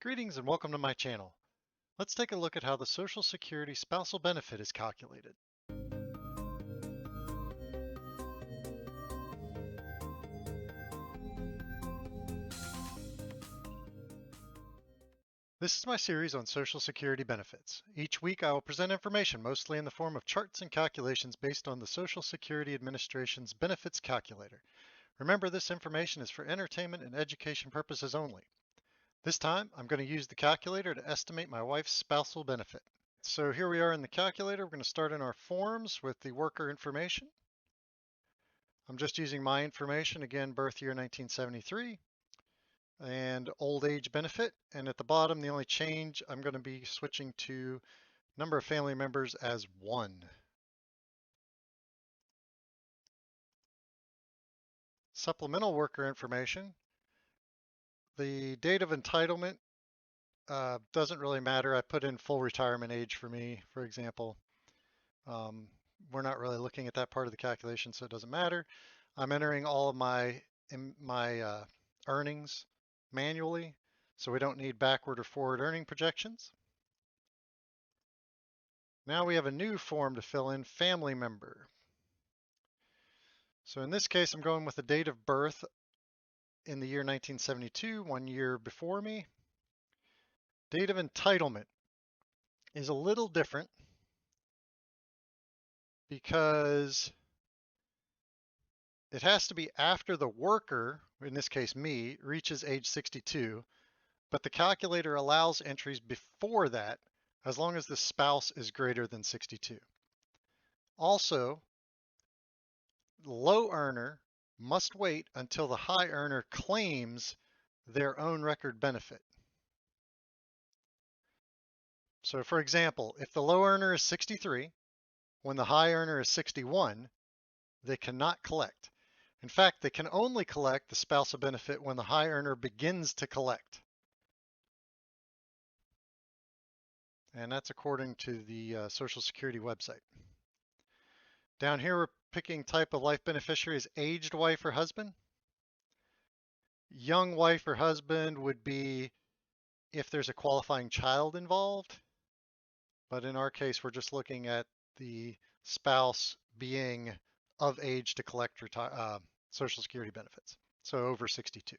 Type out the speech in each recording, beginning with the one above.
Greetings and welcome to my channel. Let's take a look at how the Social Security spousal benefit is calculated. This is my series on Social Security benefits. Each week I will present information mostly in the form of charts and calculations based on the Social Security Administration's benefits calculator. Remember, this information is for entertainment and education purposes only. This time I'm going to use the calculator to estimate my wife's spousal benefit. So here we are in the calculator. We're going to start in our forms with the worker information. I'm just using my information, again, birth year 1973, and old age benefit. And at the bottom, the only change, I'm going to be switching to number of family members as 1. Supplemental worker information. The date of entitlement doesn't really matter. I put in full retirement age for me, for example. We're not really looking at that part of the calculation, so it doesn't matter. I'm entering all of my earnings manually, so we don't need backward or forward earning projections. Now we have a new form to fill in, family member. So in this case, I'm going with the date of birth in the year 1972, 1 year before me. Date of entitlement is a little different because it has to be after the worker, in this case me, reaches age 62, but the calculator allows entries before that as long as the spouse is greater than 62. Also, the low earner must wait until the high earner claims their own record benefit. So for example, if the low earner is 63, when the high earner is 61, they cannot collect. In fact, they can only collect the spousal benefit when the high earner begins to collect. And that's according to the Social Security website. Down here, we're picking type of life beneficiary as aged wife or husband. Young wife or husband would be if there's a qualifying child involved. But in our case, we're just looking at the spouse being of age to collect Social Security benefits, so over 62.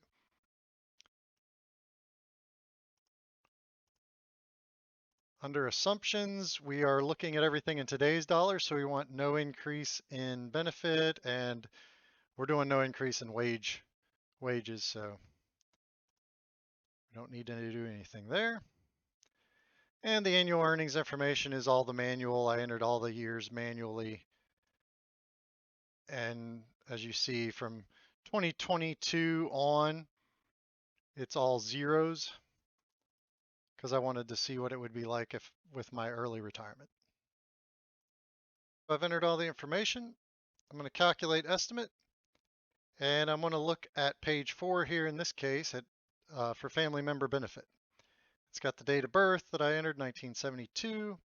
Under assumptions, we are looking at everything in today's dollars, so we want no increase in benefit, and we're doing no increase in wages, so we don't need to do anything there. And the annual earnings information is all the manual. I entered all the years manually. And as you see from 2022 on, it's all zeros because I wanted to see what it would be like if with my early retirement. I've entered all the information. I'm going to calculate estimate, and I'm going to look at page 4 here in this case for family member benefit. It's got the date of birth that I entered, 1972.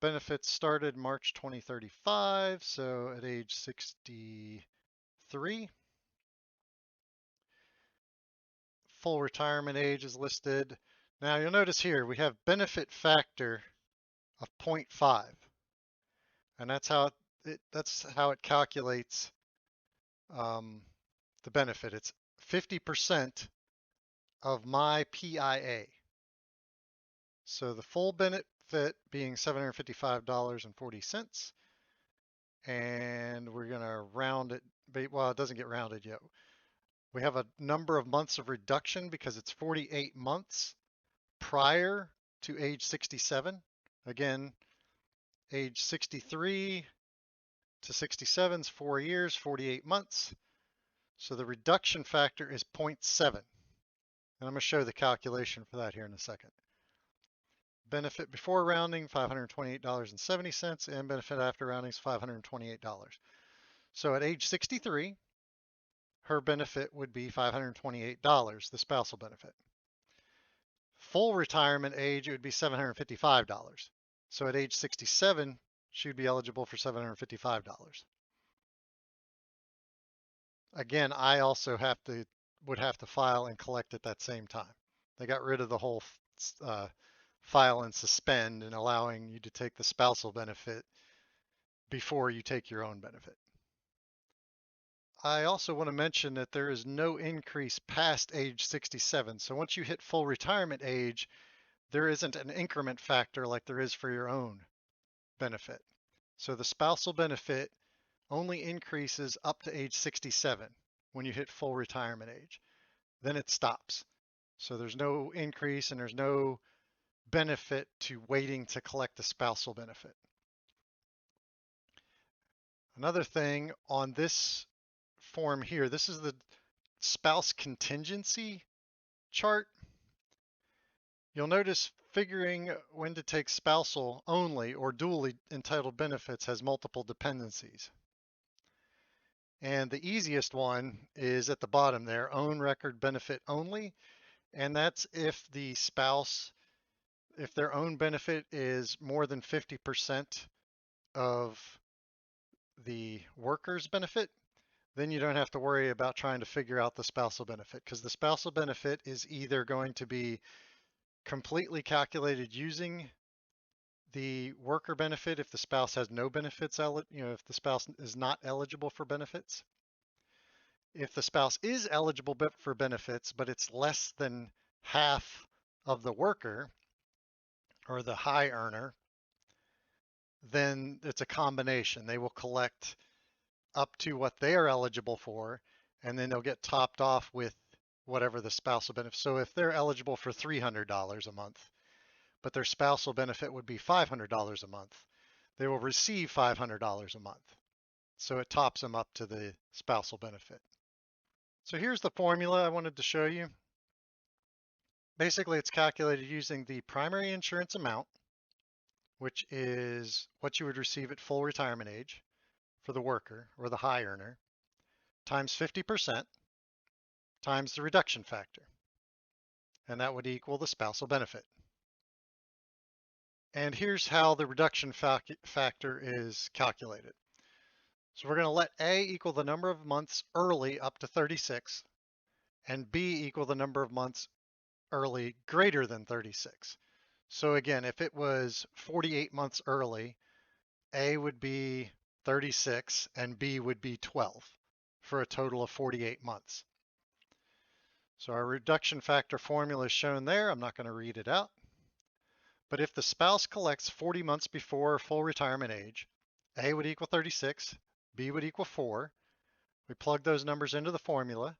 Benefits started March 2035, so at age 63. Full retirement age is listed. Now you'll notice here we have benefit factor of 0.5, and that's how it calculates the benefit. It's 50% of my PIA. So the full benefit being $755.40, and we're going to round it. Well, it doesn't get rounded yet. We have a number of months of reduction because it's 48 months prior to age 67. Again, age 63 to 67 is 4 years, 48 months. So the reduction factor is 0.7. And I'm going to show the calculation for that here in a second. Benefit before rounding, $528.70, and benefit after rounding is $528. So at age 63, her benefit would be $528, the spousal benefit. Full retirement age, it would be $755. So at age 67, she would be eligible for $755. Again, I also would have to file and collect at that same time. They got rid of the whole file and suspend and allowing you to take the spousal benefit before you take your own benefit. I also want to mention that there is no increase past age 67. So once you hit full retirement age, there isn't an increment factor like there is for your own benefit. So the spousal benefit only increases up to age 67 when you hit full retirement age. Then it stops. So there's no increase and there's no benefit to waiting to collect the spousal benefit. Another thing on this form here, this is the spouse contingency chart. You'll notice figuring when to take spousal only or dually entitled benefits has multiple dependencies. And the easiest one is at the bottom there, own record benefit only. And that's if the spouse, if their own benefit is more than 50% of the worker's benefit, then you don't have to worry about trying to figure out the spousal benefit, because the spousal benefit is either going to be completely calculated using the worker benefit if the spouse has no benefits, if the spouse is not eligible for benefits. If the spouse is eligible for benefits, but it's less than half of the worker or the high earner, then it's a combination. They will collect up to what they are eligible for, and then they'll get topped off with whatever the spousal benefit. So if they're eligible for $300 a month, but their spousal benefit would be $500 a month, they will receive $500 a month. So it tops them up to the spousal benefit. So here's the formula I wanted to show you. Basically, it's calculated using the primary insurance amount, which is what you would receive at full retirement age for the worker or the high earner, times 50% times the reduction factor. And that would equal the spousal benefit. And here's how the reduction factor is calculated. So we're going to let A equal the number of months early up to 36, and B equal the number of months early greater than 36. So again, if it was 48 months early, A would be 36 and B would be 12 for a total of 48 months. So our reduction factor formula is shown there. I'm not going to read it out. But if the spouse collects 40 months before full retirement age, A would equal 36, B would equal 4. We plug those numbers into the formula,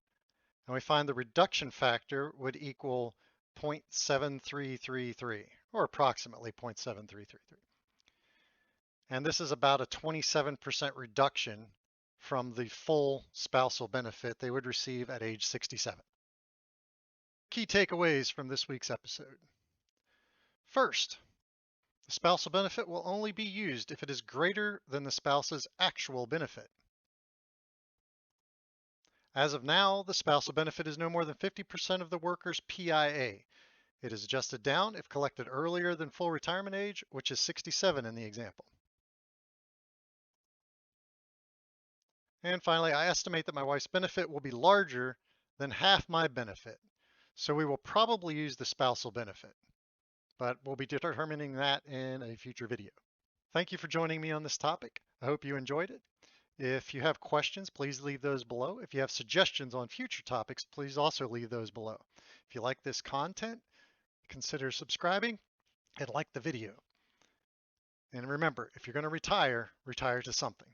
and we find the reduction factor would equal 0.7333, or approximately 0.7333. And this is about a 27% reduction from the full spousal benefit they would receive at age 67. Key takeaways from this week's episode. First, the spousal benefit will only be used if it is greater than the spouse's actual benefit. As of now, the spousal benefit is no more than 50% of the worker's PIA. It is adjusted down if collected earlier than full retirement age, which is 67 in the example. And finally, I estimate that my wife's benefit will be larger than half my benefit. So we will probably use the spousal benefit, but we'll be determining that in a future video. Thank you for joining me on this topic. I hope you enjoyed it. If you have questions, please leave those below. If you have suggestions on future topics, please also leave those below. If you like this content, consider subscribing and like the video. And remember, if you're going to retire, retire to something.